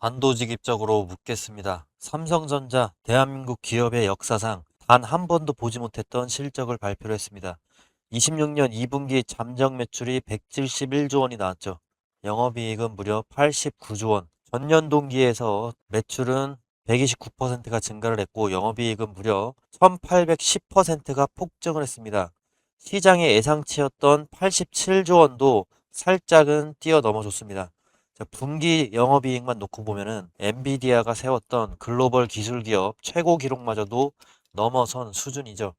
단도직입적으로 묻겠습니다. 삼성전자 대한민국 기업의 역사상 단 한 번도 보지 못했던 실적을 발표를 했습니다. 26년 2분기 잠정 매출이 171조 원이 나왔죠. 영업이익은 무려 89조 원. 전년 동기에서 매출은 129%가 증가를 했고 영업이익은 무려 1810%가 폭증을 했습니다. 시장의 예상치였던 87조 원도 살짝은 뛰어넘어줬습니다. 자, 분기 영업이익만 놓고 보면은 엔비디아가 세웠던 글로벌 기술 기업 최고 기록마저도 넘어선 수준이죠.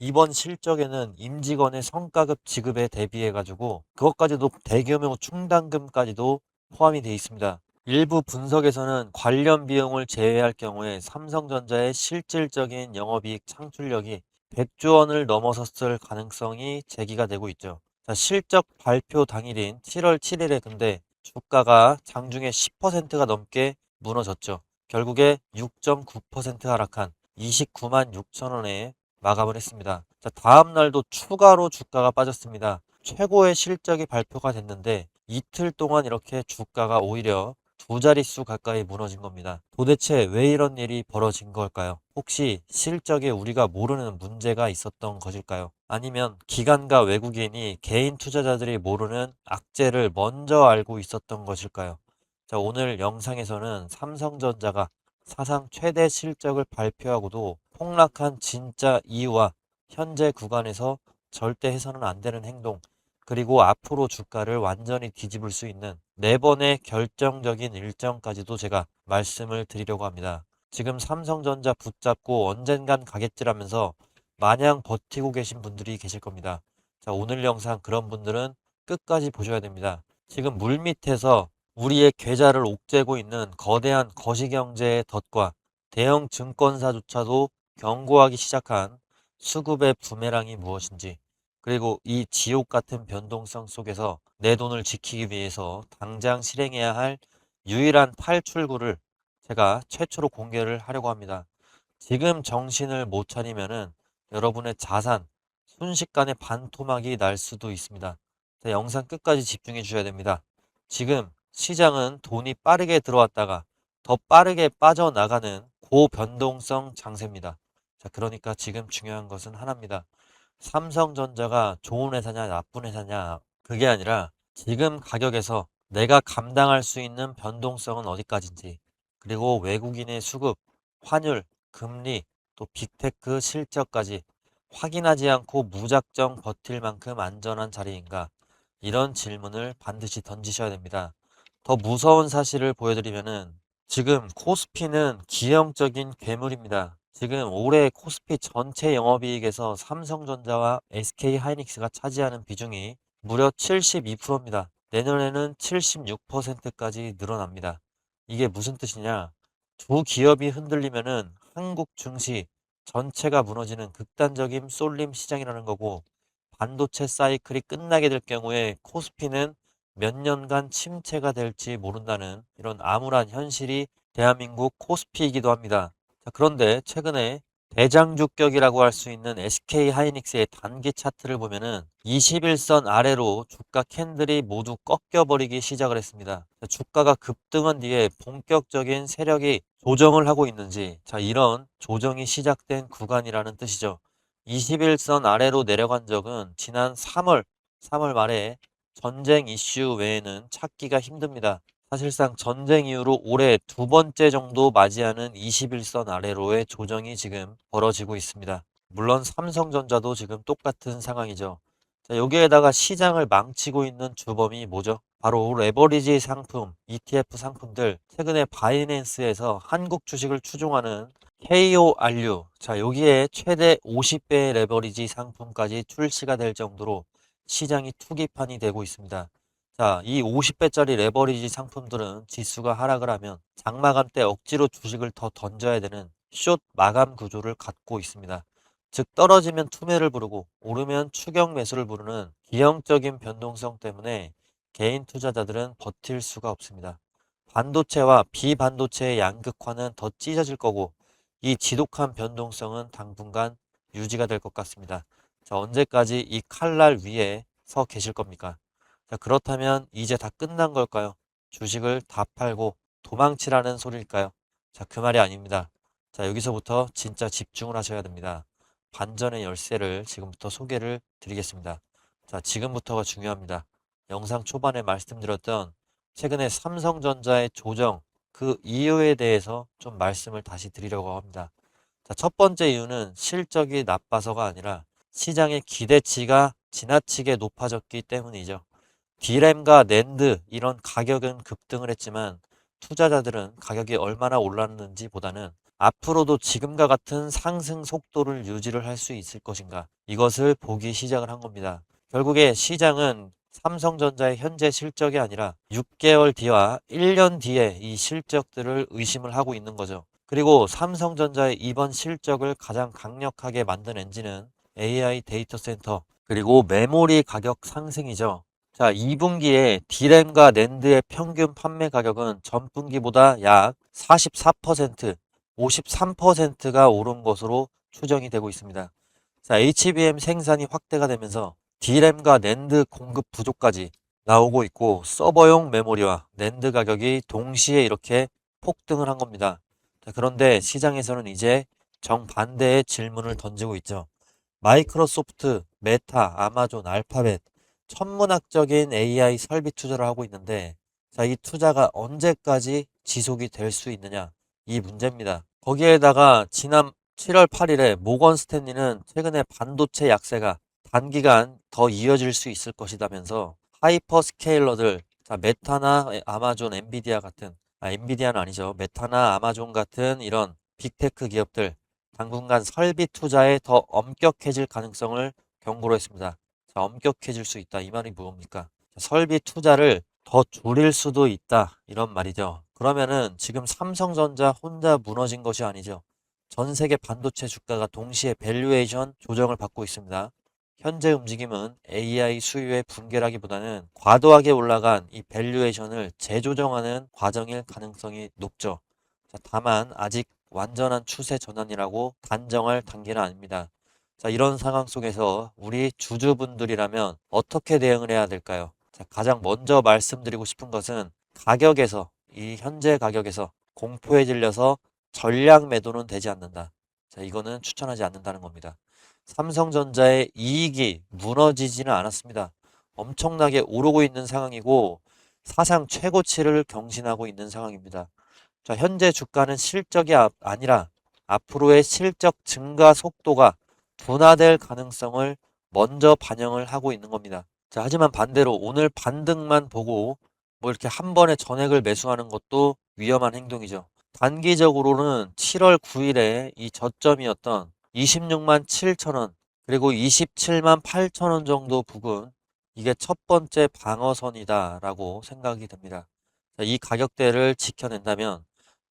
이번 실적에는 임직원의 성과급 지급에 대비해 가지고 그것까지도 대규모 충당금까지도 포함이 되어 있습니다. 일부 분석에서는 관련 비용을 제외할 경우에 삼성전자의 실질적인 영업이익 창출력이 100조 원을 넘어섰을 가능성이 제기가 되고 있죠. 자, 실적 발표 당일인 7월 7일에 근데 주가가 장중에 10%가 넘게 무너졌죠. 결국에 6.9% 하락한 29만 6천 원에 마감을 했습니다. 자, 다음 날도 추가로 주가가 빠졌습니다. 최고의 실적이 발표가 됐는데 이틀 동안 이렇게 주가가 오히려 두 자릿수 가까이 무너진 겁니다. 도대체 왜 이런 일이 벌어진 걸까요? 혹시 실적에 우리가 모르는 문제가 있었던 것일까요? 아니면 기관과 외국인이 개인 투자자들이 모르는 악재를 먼저 알고 있었던 것일까요? 자, 오늘 영상에서는 삼성전자가 사상 최대 실적을 발표하고도 폭락한 진짜 이유와 현재 구간에서 절대 해서는 안 되는 행동, 그리고 앞으로 주가를 완전히 뒤집을 수 있는 네 번의 결정적인 일정까지도 제가 말씀을 드리려고 합니다. 지금 삼성전자 붙잡고 언젠간 가겠지라면서 마냥 버티고 계신 분들이 계실 겁니다. 자, 오늘 영상 그런 분들은 끝까지 보셔야 됩니다. 지금 물밑에서 우리의 계좌를 옥죄고 있는 거대한 거시경제의 덫과 대형 증권사조차도 경고하기 시작한 수급의 부메랑이 무엇인지, 그리고 이 지옥 같은 변동성 속에서 내 돈을 지키기 위해서 당장 실행해야 할 유일한 탈출구를 제가 최초로 공개를 하려고 합니다. 지금 정신을 못 차리면은 여러분의 자산 순식간에 반토막이 날 수도 있습니다. 자, 영상 끝까지 집중해 주셔야 됩니다. 지금 시장은 돈이 빠르게 들어왔다가 더 빠르게 빠져나가는 고변동성 장세입니다. 자, 그러니까 지금 중요한 것은 하나입니다. 삼성전자가 좋은 회사냐 나쁜 회사냐 그게 아니라 지금 가격에서 내가 감당할 수 있는 변동성은 어디까지인지, 그리고 외국인의 수급, 환율, 금리, 또 빅테크 실적까지 확인하지 않고 무작정 버틸 만큼 안전한 자리인가, 이런 질문을 반드시 던지셔야 됩니다. 더 무서운 사실을 보여드리면은 지금 코스피는 기형적인 괴물입니다. 지금 올해 코스피 전체 영업이익에서 삼성전자와 SK하이닉스가 차지하는 비중이 무려 72%입니다. 내년에는 76%까지 늘어납니다. 이게 무슨 뜻이냐? 두 기업이 흔들리면은 한국 증시 전체가 무너지는 극단적인 쏠림 시장이라는 거고, 반도체 사이클이 끝나게 될 경우에 코스피는 몇 년간 침체가 될지 모른다는 이런 암울한 현실이 대한민국 코스피이기도 합니다. 자, 그런데 최근에 대장주격이라고 할 수 있는 SK 하이닉스의 단기 차트를 보면은 21선 아래로 주가 캔들이 모두 꺾여버리기 시작을 했습니다. 자, 주가가 급등한 뒤에 본격적인 세력이 조정을 하고 있는지, 자, 이런 조정이 시작된 구간이라는 뜻이죠. 21선 아래로 내려간 적은 지난 3월 말에 전쟁 이슈 외에는 찾기가 힘듭니다. 사실상 전쟁 이후로 올해 두 번째 정도 맞이하는 21선 아래로의 조정이 지금 벌어지고 있습니다. 물론 삼성전자도 지금 똑같은 상황이죠. 자, 여기에다가 시장을 망치고 있는 주범이 뭐죠? 바로 레버리지 상품, ETF 상품들, 최근에 바이낸스에서 한국 주식을 추종하는 KORU, 자, 여기에 최대 50배의 레버리지 상품까지 출시가 될 정도로 시장이 투기판이 되고 있습니다. 자, 이 50배짜리 레버리지 상품들은 지수가 하락을 하면 장마감 때 억지로 주식을 더 던져야 되는 숏 마감 구조를 갖고 있습니다. 즉 떨어지면 투매를 부르고 오르면 추격 매수를 부르는 기형적인 변동성 때문에 개인 투자자들은 버틸 수가 없습니다. 반도체와 비반도체의 양극화는 더 찢어질 거고, 이 지독한 변동성은 당분간 유지가 될 것 같습니다. 자, 언제까지 이 칼날 위에 서 계실 겁니까? 자, 그렇다면 이제 다 끝난 걸까요? 주식을 다 팔고 도망치라는 소리일까요? 자, 그 말이 아닙니다. 자, 여기서부터 진짜 집중을 하셔야 됩니다. 반전의 열쇠를 지금부터 소개를 드리겠습니다. 자, 지금부터가 중요합니다. 영상 초반에 말씀드렸던 최근에 삼성전자의 조정, 그 이유에 대해서 좀 말씀을 다시 드리려고 합니다. 자, 첫 번째 이유는 실적이 나빠서가 아니라 시장의 기대치가 지나치게 높아졌기 때문이죠. D램과 낸드 이런 가격은 급등을 했지만 투자자들은 가격이 얼마나 올랐는지 보다는 앞으로도 지금과 같은 상승 속도를 유지를 할 수 있을 것인가, 이것을 보기 시작을 한 겁니다. 결국에 시장은 삼성전자의 현재 실적이 아니라 6개월 뒤와 1년 뒤에 이 실적들을 의심을 하고 있는 거죠. 그리고 삼성전자의 이번 실적을 가장 강력하게 만든 엔진은 AI 데이터 센터 그리고 메모리 가격 상승이죠. 자, 2분기에 D램과 낸드의 평균 판매 가격은 전분기보다 약 44%, 53%가 오른 것으로 추정이 되고 있습니다. 자, HBM 생산이 확대가 되면서 D램과 낸드 공급 부족까지 나오고 있고 서버용 메모리와 낸드 가격이 동시에 이렇게 폭등을 한 겁니다. 자, 그런데 시장에서는 이제 정반대의 질문을 던지고 있죠. 마이크로소프트, 메타, 아마존, 알파벳 천문학적인 AI 설비 투자를 하고 있는데 자, 이 투자가 언제까지 지속이 될 수 있느냐, 이 문제입니다. 거기에다가 지난 7월 8일에 모건 스탠리는 최근에 반도체 약세가 단기간 더 이어질 수 있을 것이다면서 하이퍼 스케일러들, 자, 메타나 아마존, 엔비디아 같은, 엔비디아는 아니죠. 메타나 아마존 같은 이런 빅테크 기업들 당분간 설비 투자에 더 엄격해질 가능성을 경고로 했습니다. 자, 엄격해질 수 있다. 이 말이 뭡니까? 설비 투자를 더 줄일 수도 있다. 이런 말이죠. 그러면은 지금 삼성전자 혼자 무너진 것이 아니죠. 전 세계 반도체 주가가 동시에 밸류에이션 조정을 받고 있습니다. 현재 움직임은 AI 수요의 붕괴라기보다는 과도하게 올라간 이 밸류에이션을 재조정하는 과정일 가능성이 높죠. 자, 다만 아직 완전한 추세 전환이라고 단정할 단계는 아닙니다. 자, 이런 상황 속에서 우리 주주분들이라면 어떻게 대응을 해야 될까요? 자, 가장 먼저 말씀드리고 싶은 것은 가격에서, 이 현재 가격에서 공포에 질려서 전량 매도는 되지 않는다. 자, 이거는 추천하지 않는다는 겁니다. 삼성전자의 이익이 무너지지는 않았습니다. 엄청나게 오르고 있는 상황이고 사상 최고치를 경신하고 있는 상황입니다. 자, 현재 주가는 실적이 아니라 앞으로의 실적 증가 속도가 둔화될 가능성을 먼저 반영을 하고 있는 겁니다. 자, 하지만 반대로 오늘 반등만 보고 뭐 이렇게 한 번에 전액을 매수하는 것도 위험한 행동이죠. 단기적으로는 7월 9일에 이 저점이었던 26만 7천 원 그리고 27만 8천 원 정도 부근, 이게 첫 번째 방어선이다라고 생각이 됩니다. 자, 이 가격대를 지켜낸다면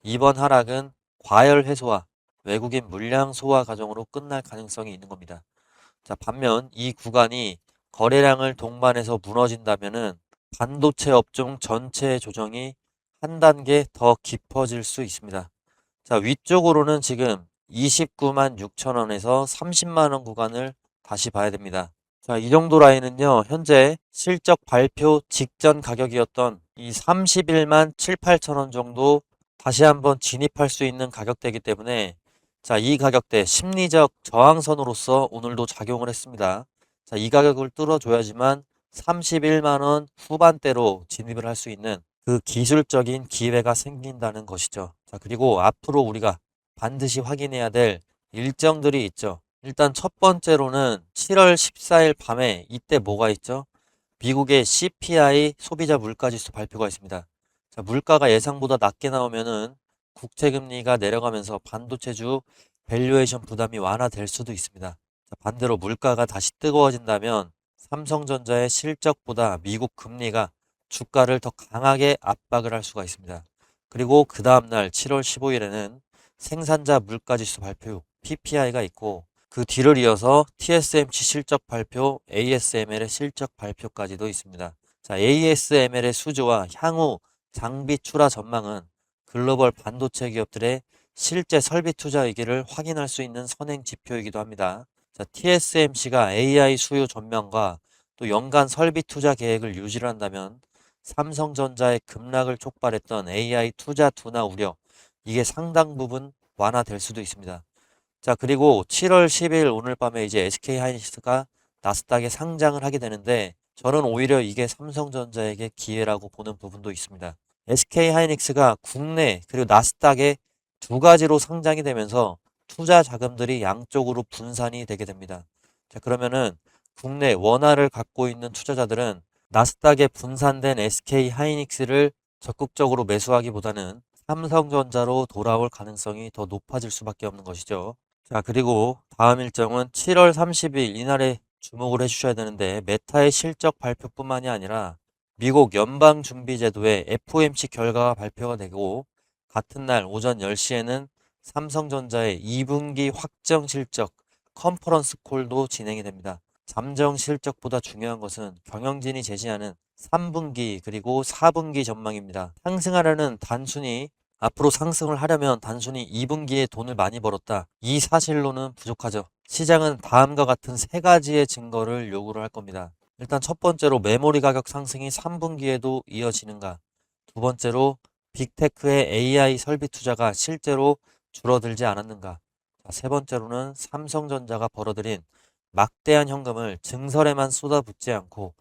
이번 하락은 과열 해소와 외국인 물량 소화 과정으로 끝날 가능성이 있는 겁니다. 자, 반면 이 구간이 거래량을 동반해서 무너진다면은 반도체 업종 전체의 조정이 한 단계 더 깊어질 수 있습니다. 자, 위쪽으로는 지금 29만 6천 원에서 30만 원 구간을 다시 봐야 됩니다. 자, 이 정도 라인은요, 현재 실적 발표 직전 가격이었던 이 31만 7, 8천 원 정도 다시 한번 진입할 수 있는 가격대이기 때문에 자, 이 가격대 심리적 저항선으로서 오늘도 작용을 했습니다. 자, 이 가격을 뚫어줘야지만 31만 원 후반대로 진입을 할 수 있는 그 기술적인 기회가 생긴다는 것이죠. 자, 그리고 앞으로 우리가 반드시 확인해야 될 일정들이 있죠. 일단 첫 번째로는 7월 14일 밤에 이때 뭐가 있죠? 미국의 CPI 소비자 물가지수 발표가 있습니다. 자, 물가가 예상보다 낮게 나오면은 국채금리가 내려가면서 반도체주 밸류에이션 부담이 완화될 수도 있습니다. 자, 반대로 물가가 다시 뜨거워진다면 삼성전자의 실적보다 미국 금리가 주가를 더 강하게 압박을 할 수가 있습니다. 그리고 그 다음날 7월 15일에는 생산자 물가지수 발표 PPI가 있고 그 뒤를 이어서 TSMC 실적 발표, ASML의 실적 발표까지도 있습니다. 자, ASML의 수주와 향후 장비 출하 전망은 글로벌 반도체 기업들의 실제 설비 투자 의기를 확인할 수 있는 선행 지표이기도 합니다. 자, TSMC가 AI 수요 전망과 또 연간 설비 투자 계획을 유지를 한다면 삼성전자의 급락을 촉발했던 AI 투자 둔화 우려, 이게 상당 부분 완화될 수도 있습니다. 자, 그리고 7월 10일 오늘 밤에 이제 SK하이닉스가 나스닥에 상장을 하게 되는데 저는 오히려 이게 삼성전자에게 기회라고 보는 부분도 있습니다. SK하이닉스가 국내 그리고 나스닥에 두 가지로 상장이 되면서 투자 자금들이 양쪽으로 분산이 되게 됩니다. 자, 그러면은 국내 원화를 갖고 있는 투자자들은 나스닥에 분산된 SK하이닉스를 적극적으로 매수하기보다는 삼성전자로 돌아올 가능성이 더 높아질 수밖에 없는 것이죠. 자, 그리고 다음 일정은 7월 30일 이날에 주목을 해주셔야 되는데 메타의 실적 발표뿐만이 아니라 미국 연방준비제도의 FOMC 결과가 발표가 되고 같은 날 오전 10시에는 삼성전자의 2분기 확정 실적 컨퍼런스 콜도 진행이 됩니다. 잠정 실적보다 중요한 것은 경영진이 제시하는 3분기 그리고 4분기 전망입니다. 상승하려는 단순히 앞으로 상승을 하려면 단순히 2분기에 돈을 많이 벌었다. 이 사실로는 부족하죠. 시장은 다음과 같은 세 가지의 증거를 요구를 할 겁니다. 일단 첫 번째로 메모리 가격 상승이 3분기에도 이어지는가. 두 번째로 빅테크의 AI 설비 투자가 실제로 줄어들지 않았는가. 세 번째로는 삼성전자가 벌어들인 막대한 현금을 증설에만 쏟아붓지 않고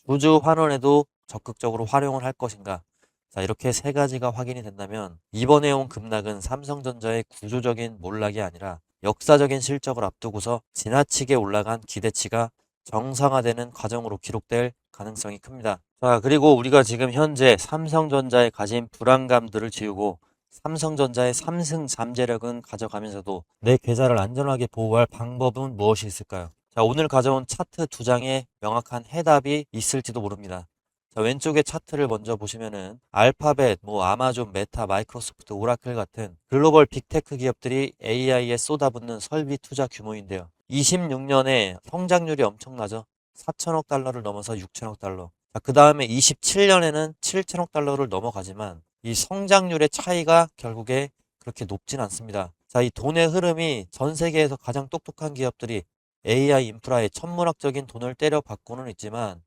주주 환원에도 적극적으로 활용을 할 것인가. 자, 이렇게 세 가지가 확인이 된다면 이번에 온 급락은 삼성전자의 구조적인 몰락이 아니라 역사적인 실적을 앞두고서 지나치게 올라간 기대치가 정상화되는 과정으로 기록될 가능성이 큽니다. 자, 그리고 우리가 지금 현재 삼성전자에 가진 불안감들을 지우고 삼성전자의 삼승 잠재력은 가져가면서도 내 계좌를 안전하게 보호할 방법은 무엇이 있을까요? 자, 오늘 가져온 차트 두 장에 명확한 해답이 있을지도 모릅니다. 자, 왼쪽의 차트를 먼저 보시면은 알파벳, 아마존, 메타, 마이크로소프트, 오라클 같은 글로벌 빅테크 기업들이 AI에 쏟아붓는 설비 투자 규모인데요. 26년에 성장률이 엄청나죠. 4천억 달러를 넘어서 6천억 달러. 자, 그 다음에 27년에는 7천억 달러를 넘어가지만 이 성장률의 차이가 결국에 그렇게 높진 않습니다. 자, 이 돈의 흐름이 전 세계에서 가장 똑똑한 기업들이 AI 인프라에 천문학적인 돈을 때려 받고는 있지만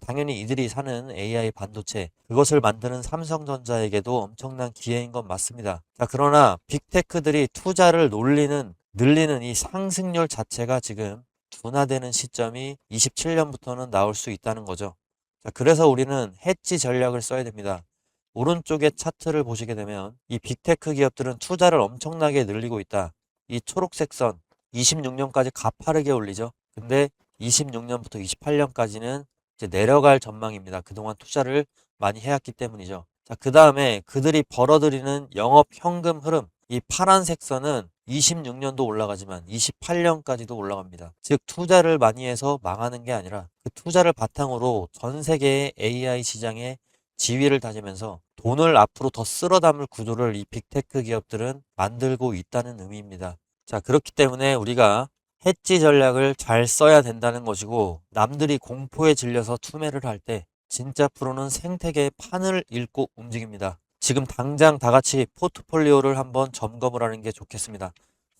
당연히 이들이 사는 AI 반도체, 그것을 만드는 삼성전자에게도 엄청난 기회인 건 맞습니다. 자, 그러나 빅테크들이 투자를 늘리는 이 상승률 자체가 지금 둔화되는 시점이 27년부터는 나올 수 있다는 거죠. 자, 그래서 우리는 해지 전략을 써야 됩니다. 오른쪽의 차트를 보시게 되면 이 빅테크 기업들은 투자를 엄청나게 늘리고 있다. 이 초록색 선 26년까지 가파르게 올리죠. 근데 26년부터 28년까지는 이제 내려갈 전망입니다. 그동안 투자를 많이 해왔기 때문이죠. 자, 그 다음에 그들이 벌어들이는 영업 현금 흐름, 이 파란색 선은 26년도 올라가지만 28년까지도 올라갑니다. 즉 투자를 많이 해서 망하는 게 아니라 그 투자를 바탕으로 전 세계의 AI 시장에 지위를 다지면서 돈을 앞으로 더 쓸어 담을 구조를 이 빅테크 기업들은 만들고 있다는 의미입니다. 자, 그렇기 때문에 우리가 해지 전략을 잘 써야 된다는 것이고 남들이 공포에 질려서 투매를 할 때 진짜 프로는 생태계의 판을 읽고 움직입니다. 지금 당장 다 같이 포트폴리오를 한번 점검을 하는 게 좋겠습니다.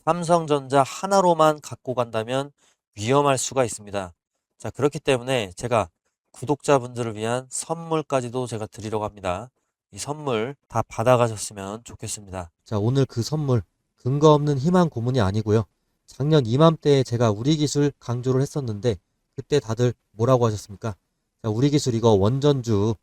삼성전자 하나로만 갖고 간다면 위험할 수가 있습니다. 자, 그렇기 때문에 제가 구독자분들을 위한 선물까지도 제가 드리려고 합니다. 이 선물 다 받아가셨으면 좋겠습니다. 자, 오늘 그 선물 근거 없는 희망 고문이 아니고요. 작년 이맘때에 제가 우리 기술 강조를 했었는데 그때 다들 뭐라고 하셨습니까? 자, 우리 기술 이거 원전주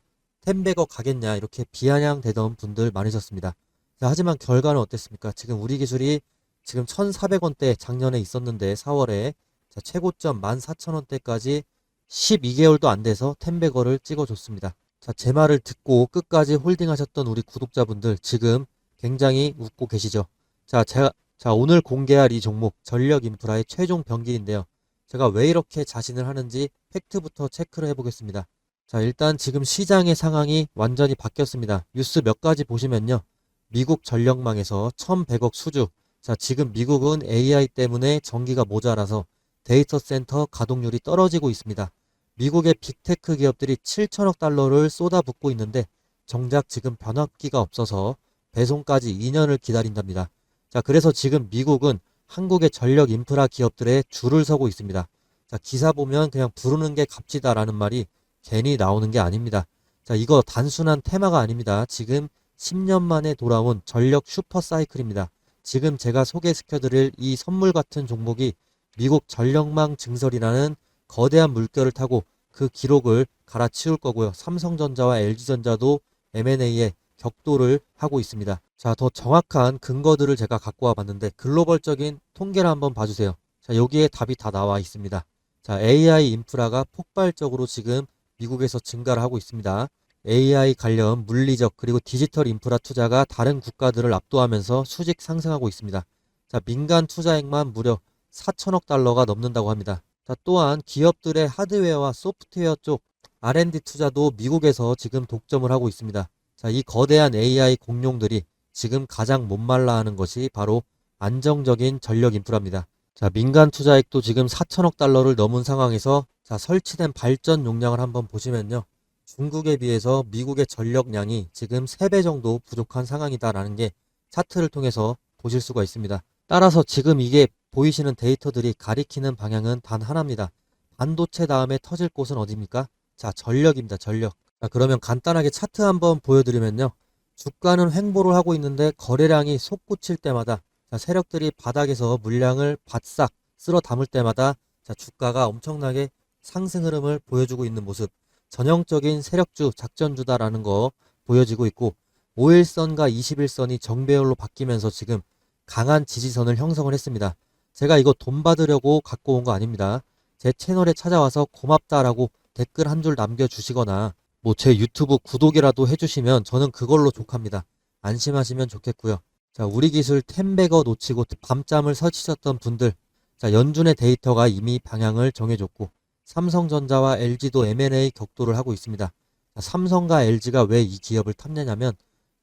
10백억 가겠냐 이렇게 비아냥대던 분들 많으셨습니다. 자, 하지만 결과는 어땠습니까? 지금 우리 기술이 지금 1,400원대 작년에 있었는데 4월에 자, 최고점 14,000원대까지 12개월도 안 돼서 10백억을 찍어줬습니다. 자, 제 말을 듣고 끝까지 홀딩하셨던 우리 구독자분들 지금 굉장히 웃고 계시죠? 자, 오늘 공개할 이 종목 전력 인프라의 최종 병기인데요. 제가 왜 이렇게 자신을 하는지 팩트부터 체크를 해보겠습니다. 자, 일단 지금 시장의 상황이 완전히 바뀌었습니다. 뉴스 몇 가지 보시면요. 미국 전력망에서 1,100억 수주. 자, 지금 미국은 AI 때문에 전기가 모자라서 데이터 센터 가동률이 떨어지고 있습니다. 미국의 빅테크 기업들이 7천억 달러를 쏟아붓고 있는데 정작 지금 변압기가 없어서 배송까지 2년을 기다린답니다. 자, 그래서 지금 미국은 한국의 전력 인프라 기업들의 줄을 서고 있습니다. 자, 기사 보면 그냥 부르는 게 값지다라는 말이 괜히 나오는 게 아닙니다. 자, 이거 단순한 테마가 아닙니다. 지금 10년 만에 돌아온 전력 슈퍼 사이클입니다. 지금 제가 소개시켜드릴 이 선물 같은 종목이 미국 전력망 증설이라는 거대한 물결을 타고 그 기록을 갈아치울 거고요. 삼성전자와 LG전자도 M&A에 격돌을 하고 있습니다. 자, 더 정확한 근거들을 제가 갖고 와봤는데 글로벌적인 통계를 한번 봐주세요. 자, 여기에 답이 다 나와 있습니다. 자, AI 인프라가 폭발적으로 지금 미국에서 증가를 하고 있습니다. AI 관련 물리적 그리고 디지털 인프라 투자가 다른 국가들을 압도하면서 수직 상승하고 있습니다. 자, 민간 투자액만 무려 4천억 달러가 넘는다고 합니다. 자, 또한 기업들의 하드웨어와 소프트웨어 쪽 R&D 투자도 미국에서 지금 독점을 하고 있습니다. 자, 이 거대한 AI 공룡들이 지금 가장 못말라 하는 것이 바로 안정적인 전력 인프라입니다. 자, 민간 투자액도 지금 4천억 달러를 넘은 상황에서 자, 설치된 발전 용량을 한번 보시면요. 중국에 비해서 미국의 전력량이 지금 3배 정도 부족한 상황이다라는 게 차트를 통해서 보실 수가 있습니다. 따라서 지금 이게 보이시는 데이터들이 가리키는 방향은 단 하나입니다. 반도체 다음에 터질 곳은 어디입니까? 자, 전력입니다. 전력. 자, 그러면 간단하게 차트 한번 보여드리면요. 주가는 횡보를 하고 있는데 거래량이 솟구칠 때마다 자, 세력들이 바닥에서 물량을 바싹 쓸어 담을 때마다 자, 주가가 엄청나게 상승 흐름을 보여주고 있는 모습. 전형적인 세력주 작전주다라는 거 보여지고 있고 5일선과 21선이 정배열로 바뀌면서 지금 강한 지지선을 형성을 했습니다. 제가 이거 돈 받으려고 갖고 온 거 아닙니다. 제 채널에 찾아와서 고맙다라고 댓글 한 줄 남겨주시거나 뭐 제 유튜브 구독이라도 해주시면 저는 그걸로 족합니다. 안심하시면 좋겠고요. 자, 우리 기술 템베거 놓치고 밤잠을 설치셨던 분들, 자, 연준의 데이터가 이미 방향을 정해줬고 삼성전자와 LG도 M&A 격돌을 하고 있습니다. 자, 삼성과 LG가 왜 이 기업을 탐내냐면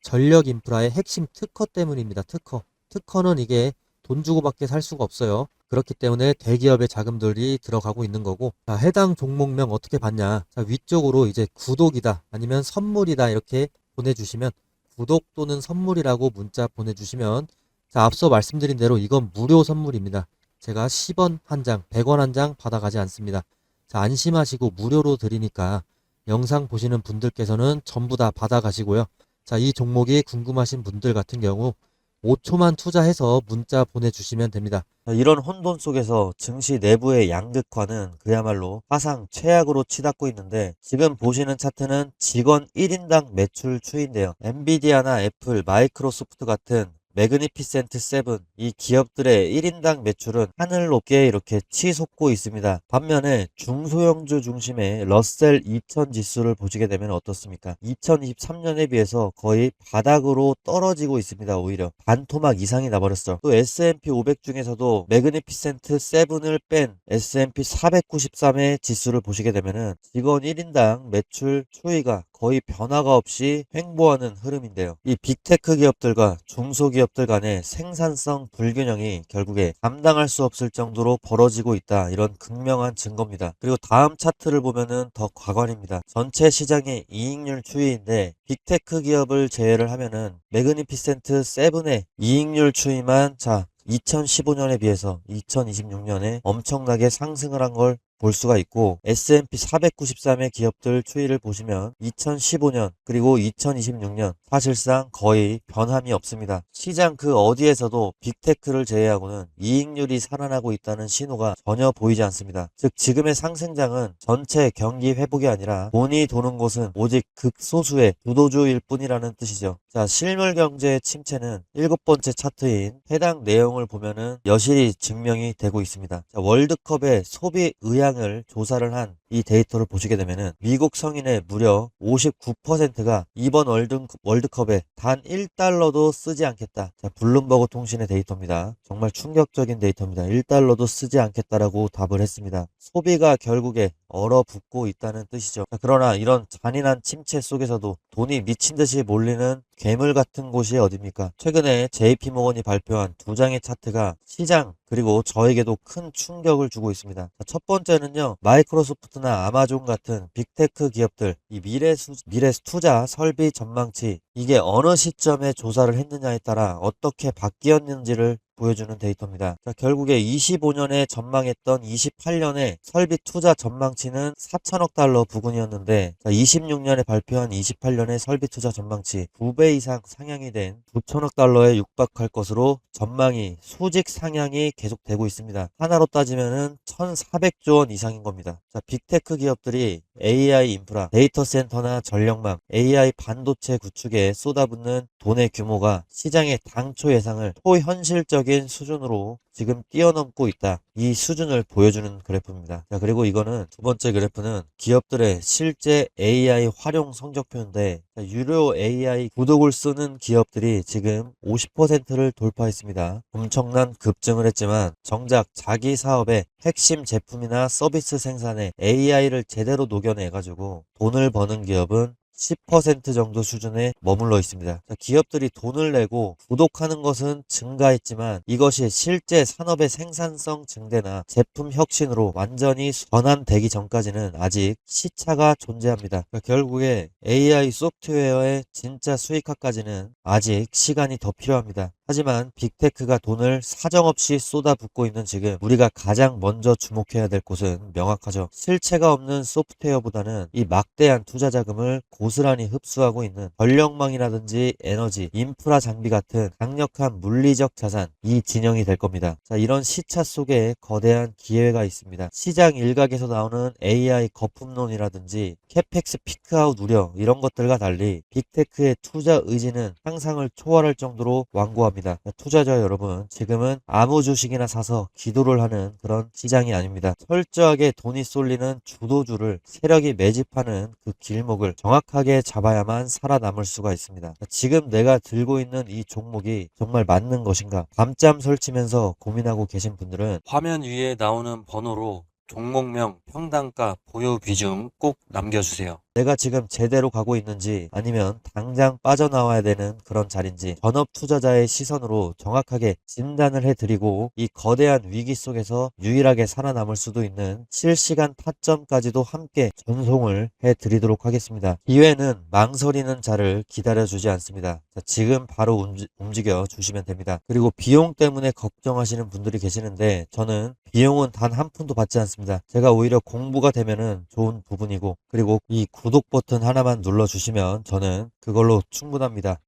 전력 인프라의 핵심 특허 때문입니다. 특허. 특허는 이게 돈 주고밖에 살 수가 없어요. 그렇기 때문에 대기업의 자금들이 들어가고 있는 거고 자, 해당 종목명 어떻게 봤냐. 자, 위쪽으로 이제 구독이다 아니면 선물이다 이렇게 보내주시면 구독 또는 선물이라고 문자 보내주시면 자, 앞서 말씀드린 대로 이건 무료 선물입니다. 제가 10원 한 장, 100원 한 장 받아가지 않습니다. 자, 안심하시고 무료로 드리니까 영상 보시는 분들께서는 전부 다 받아가시고요. 자, 이 종목이 궁금하신 분들 같은 경우 5초만 투자해서 문자 보내주시면 됩니다. 이런 혼돈 속에서 증시 내부의 양극화는 그야말로 사상 최악으로 치닫고 있는데 지금 보시는 차트는 직원 1인당 매출 추이인데요. 엔비디아나 애플, 마이크로소프트 같은 매그니피센트 세븐 이 기업들의 1인당 매출은 하늘 높게 이렇게 치솟고 있습니다. 반면에 중소형주 중심의 러셀 2000 지수를 보시게 되면 어떻습니까? 2023년에 비해서 거의 바닥으로 떨어지고 있습니다. 오히려 반토막 이상이 나버렸어. 또 S&P 500 중에서도 매그니피센트 세븐을 뺀 S&P 493의 지수를 보시게 되면은 직원 1인당 매출 추이가 거의 변화가 없이 횡보하는 흐름인데요. 이 빅테크 기업들과 중소기업들 간의 생산성 불균형이 결국에 감당할 수 없을 정도로 벌어지고 있다. 이런 극명한 증거입니다. 그리고 다음 차트를 보면은 더 과관입니다. 전체 시장의 이익률 추이인데 빅테크 기업을 제외를 하면은 매그니피센트 세븐의 이익률 추이만 자 2015년에 비해서 2026년에 엄청나게 상승을 한 걸 볼 수가 있고 S&P 493의 기업들 추이를 보시면 2015년 그리고 2026년 사실상 거의 변함이 없습니다. 시장 그 어디에서도 빅테크를 제외하고는 이익률이 살아나고 있다는 신호가 전혀 보이지 않습니다. 즉 지금의 상승장은 전체 경기 회복이 아니라 돈이 도는 곳은 오직 극소수의 주도주일 뿐이라는 뜻이죠. 자, 실물 경제의 침체는 7번째 차트인 해당 내용을 보면은 여실히 증명이 되고 있습니다. 자, 월드컵의 소비 의향을 조사를 한 이 데이터를 보시게 되면은 미국 성인의 무려 59%가 이번 월드컵에 단 1달러도 쓰지 않겠다. 자, 블룸버그 통신의 데이터입니다. 정말 충격적인 데이터입니다. 1달러도 쓰지 않겠다라고 답을 했습니다. 소비가 결국에 얼어붙고 있다는 뜻이죠. 자, 그러나 이런 잔인한 침체 속에서도 돈이 미친 듯이 몰리는 괴물 같은 곳이 어딥니까? 최근에 JP모건이 발표한 2장의 차트가 시장 그리고 저에게도 큰 충격을 주고 있습니다. 자, 첫 번째는요. 마이크로소프트나 아마존 같은 빅테크 기업들 이 미래 투자 설비 전망치 이게 어느 시점에 조사를 했느냐에 따라 어떻게 바뀌었는지를 보여주는 데이터입니다. 자, 결국에 25년에 전망했던 28년에 설비 투자 전망치는 4천억 달러 부근이었는데 26년에 발표한 28년의 설비 투자 전망치 2배 이상 상향이 된 9천억 달러에 육박할 것으로 전망이 수직 상향이 계속되고 있습니다. 하나로 따지면은 1,400조 원 이상인 겁니다. 자, 빅테크 기업들이 AI 인프라, 데이터 센터나 전력망, AI 반도체 구축에 쏟아붓는 돈의 규모가 시장의 당초 예상을 초현실적인 수준으로 지금 뛰어넘고 있다. 이 수준을 보여주는 그래프입니다. 자, 그리고 이거는 두 번째 그래프는 기업들의 실제 AI 활용 성적표인데 유료 AI 구독을 쓰는 기업들이 지금 50%를 돌파했습니다. 엄청난 급증을 했지만 정작 자기 사업의 핵심 제품이나 서비스 생산에 AI를 제대로 녹여내가지고 돈을 버는 기업은 10% 정도 수준에 머물러 있습니다. 기업들이 돈을 내고 구독하는 것은 증가했지만 이것이 실제 산업의 생산성 증대나 제품 혁신으로 완전히 전환되기 전까지는 아직 시차가 존재합니다. 결국에 AI 소프트웨어의 진짜 수익화까지는 아직 시간이 더 필요합니다. 하지만 빅테크가 돈을 사정없이 쏟아붓고 있는 지금 우리가 가장 먼저 주목해야 될 곳은 명확하죠. 실체가 없는 소프트웨어보다는 이 막대한 투자 자금을 고스란히 흡수하고 있는 전력망이라든지 에너지, 인프라 장비 같은 강력한 물리적 자산, 이 진영이 될 겁니다. 자, 이런 시차 속에 거대한 기회가 있습니다. 시장 일각에서 나오는 AI 거품론이라든지 캐펙스 피크아웃 우려 이런 것들과 달리 빅테크의 투자 의지는 상상을 초월할 정도로 완고합니다. 투자자 여러분, 지금은 아무 주식이나 사서 기도를 하는 그런 시장이 아닙니다. 철저하게 돈이 쏠리는 주도주를 세력이 매집하는 그 길목을 정확하게 잡아야만 살아남을 수가 있습니다. 지금 내가 들고 있는 이 종목이 정말 맞는 것인가? 밤잠 설치면서 고민하고 계신 분들은 화면 위에 나오는 번호로 종목명, 평단가, 보유 비중 꼭 남겨주세요. 내가 지금 제대로 가고 있는지 아니면 당장 빠져나와야 되는 그런 자리인지 전업 투자자의 시선으로 정확하게 진단을 해드리고 이 거대한 위기 속에서 유일하게 살아남을 수도 있는 실시간 타점까지도 함께 전송을 해드리도록 하겠습니다. 기회는 망설이는 자를 기다려주지 않습니다. 자, 지금 바로 움직여 주시면 됩니다. 그리고 비용 때문에 걱정하시는 분들이 계시는데 저는 비용은 단 한 푼도 받지 않습니다. 제가 오히려 공부가 되면은 좋은 부분이고 그리고 이 구독 버튼 하나만 눌러주시면 저는 그걸로 충분합니다.